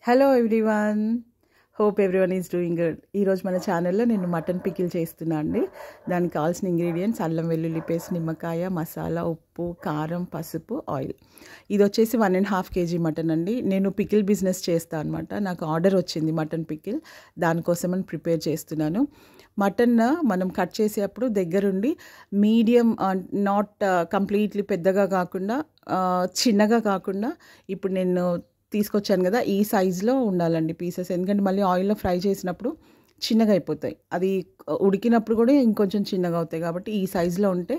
Hello everyone, hope everyone is doing good. ఈరోజు మన ఛానల్లో నేను మటన్ పికిల్ చేస్తున్నా అండి. దానికి కావాల్సిన ఇంగ్రీడియంట్స్ అల్లం వెల్లుల్లి పేస్ట్, నిమ్మకాయ, మసాలా, ఉప్పు, కారం, పసుపు, ఆయిల్. ఇది వచ్చేసి 1.5 kg మటన్ అండి. నేను పికిల్ బిజినెస్ చేస్తాను అనమాట. నాకు ఆర్డర్ వచ్చింది మటన్ పికిల్, దానికోసమని ప్రిపేర్ చేస్తున్నాను. మటన్ మనం కట్ చేసేటప్పుడు దగ్గరుండి మీడియం, నాట్ కంప్లీట్లీ పెద్దగా కాకుండా చిన్నగా కాకుండా, ఇప్పుడు నేను తీసుకొచ్చాను కదా ఈ సైజులో ఉండాలండి పీసెస్. ఎందుకంటే మళ్ళీ ఆయిల్లో ఫ్రై చేసినప్పుడు చిన్నగా అయిపోతాయి, అది ఉడికినప్పుడు కూడా ఇంకొంచెం చిన్నగా అవుతాయి. కాబట్టి ఈ సైజులో ఉంటే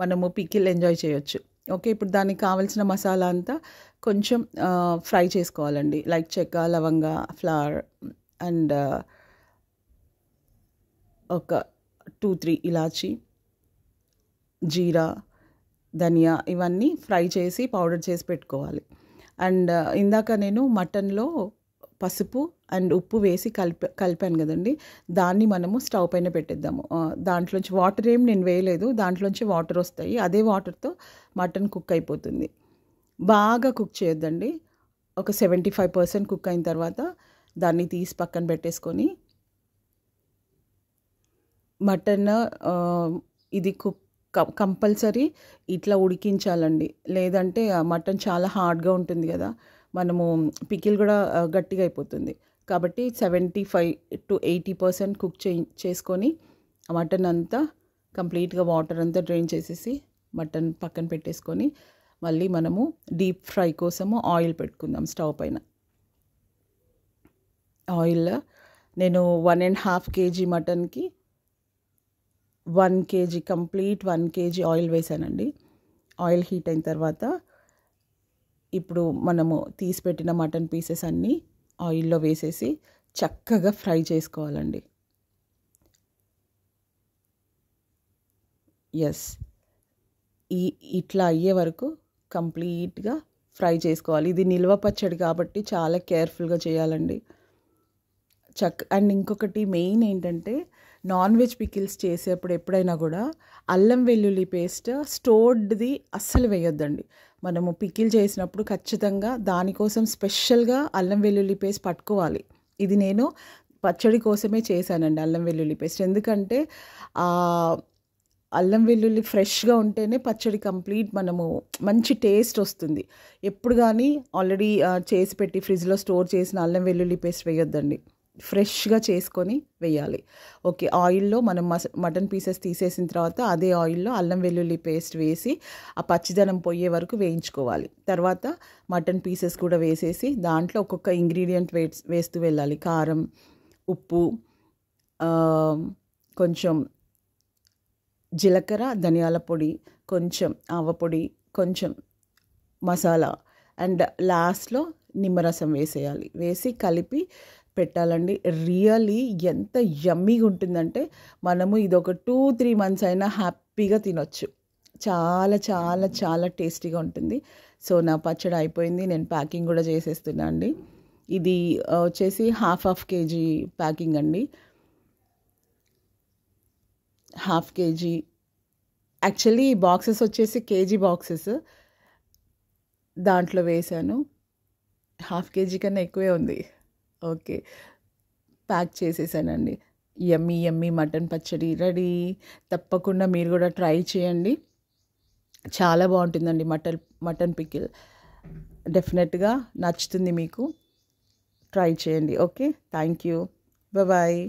మనము పికిల్ ఎంజాయ్ చేయొచ్చు. ఓకే, ఇప్పుడు దానికి కావాల్సిన మసాలా అంతా కొంచెం ఫ్రై చేసుకోవాలండి. లైక్ చెక్క, లవంగ, ఫ్లవర్ అండ్ ఒక 2-3 ఇలాచి, జీరా, ధనియా, ఇవన్నీ ఫ్రై చేసి పౌడర్ చేసి పెట్టుకోవాలి. అండ్ ఇందాక నేను మటన్లో పసుపు అండ్ ఉప్పు వేసి కలిపాను కదండి, దాన్ని మనము స్టవ్ పైన పెట్టేద్దాము. దాంట్లోంచి వాటర్ ఏం నేను వేయలేదు, దాంట్లోంచి వాటర్ వస్తాయి. అదే వాటర్తో మటన్ కుక్ అయిపోతుంది. బాగా కుక్ చేయొద్దండి. ఒక 75% కుక్ అయిన తర్వాత దాన్ని తీసి పక్కన పెట్టేసుకొని, మటన్ ఇది కుక్ కంపల్సరీ ఇట్లా ఉడికించాలండి. లేదంటే మటన్ చాలా హార్డ్గా ఉంటుంది కదా, మనము పికిల్ కూడా గట్టిగా అయిపోతుంది. కాబట్టి 75 to 80% కుక్ చేసుకొని మటన్ అంతా కంప్లీట్గా వాటర్ అంతా డ్రైన్ చేసేసి మటన్ పక్కన పెట్టేసుకొని, మళ్ళీ మనము డీప్ ఫ్రై కోసము ఆయిల్ పెట్టుకుందాం స్టవ్ పైన. ఆయిల్ నేను 1.5 kg మటన్కి 1 kg complete 1 kg oil వేసానండి. ఆయిల్ హీట్ అయిన తర్వాత ఇప్పుడు మనము తీసి పెట్టిన మటన్ పీసెస్ అన్నీ ఆయిల్లో వేసేసి చక్కగా ఫ్రై చేసుకోవాలండి. ఎస్, ఇట్లా అయ్యే వరకు కంప్లీట్గా ఫ్రై చేసుకోవాలి. ఇది నిల్వ పచ్చడి కాబట్టి చాలా కేర్ఫుల్గా చేయాలండి. అండ్ ఇంకొకటి మెయిన్ ఏంటంటే, నాన్ వెజ్ పికిల్స్ చేసేప్పుడు ఎప్పుడైనా కూడా అల్లం వెల్లుల్లి పేస్ట్ స్టోర్డ్ది అస్సలు వేయొద్దండి. మనము పికిల్ చేసినప్పుడు ఖచ్చితంగా దానికోసం స్పెషల్గా అల్లం వెల్లుల్లి పేస్ట్ పట్టుకోవాలి. ఇది నేను పచ్చడి కోసమే చేశానండి అల్లం వెల్లుల్లి పేస్ట్. ఎందుకంటే అల్లం వెల్లుల్లి ఫ్రెష్గా ఉంటేనే పచ్చడి కంప్లీట్ మనము మంచి టేస్ట్ వస్తుంది. ఎప్పుడు కానీ ఆల్రెడీ చేసి పెట్టి ఫ్రిడ్జ్లో స్టోర్ చేసిన అల్లం వెల్లుల్లి పేస్ట్ వేయొద్దండి, ఫ్రెష్గా చేసుకొని వేయాలి. ఓకే, ఆయిల్లో మనం మటన్ పీసెస్ తీసేసిన తర్వాత అదే ఆయిల్లో అల్లం వెల్లుల్లి పేస్ట్ వేసి ఆ పచ్చిదనం పోయే వరకు వేయించుకోవాలి. తర్వాత మటన్ పీసెస్ కూడా వేసేసి దాంట్లో ఒక్కొక్క ఇంగ్రీడియంట్ వేస్తూ వెళ్ళాలి. కారం, ఉప్పు, కొంచెం జీలకర్ర, ధనియాల పొడి, కొంచెం ఆవపొడి, కొంచెం మసాలా అండ్ లాస్ట్లో నిమ్మరసం వేసేయాలి. వేసి కలిపి పెట్టాలండి. రియల్లీ ఎంత యమ్మీగా ఉంటుందంటే మనము ఇది ఒక 2-3 months అయినా హ్యాపీగా తినొచ్చు. చాలా చాలా చాలా టేస్టీగా ఉంటుంది. సో నా పచ్చడి అయిపోయింది, నేను ప్యాకింగ్ కూడా చేసేస్తున్నా అండి. ఇది వచ్చేసి 1/2 kg ప్యాకింగ్ అండి. 1/2 kg యాక్చువల్లీ బాక్సెస్ వచ్చేసి కేజీ బాక్సెస్, దాంట్లో వేసాను. 1/2 kg కన్నా ఎక్కువే ఉంది. ఓకే, ప్యాక్ చేసేసానండి. యమ్మీ యమ్మీ మటన్ పచ్చడి రెడీ. తప్పకుండా మీరు కూడా ట్రై చేయండి, చాలా బాగుంటుందండి మటన్ పికిల్. డెఫినెట్గా నచ్చుతుంది మీకు, ట్రై చేయండి. Okay, thank you, bye.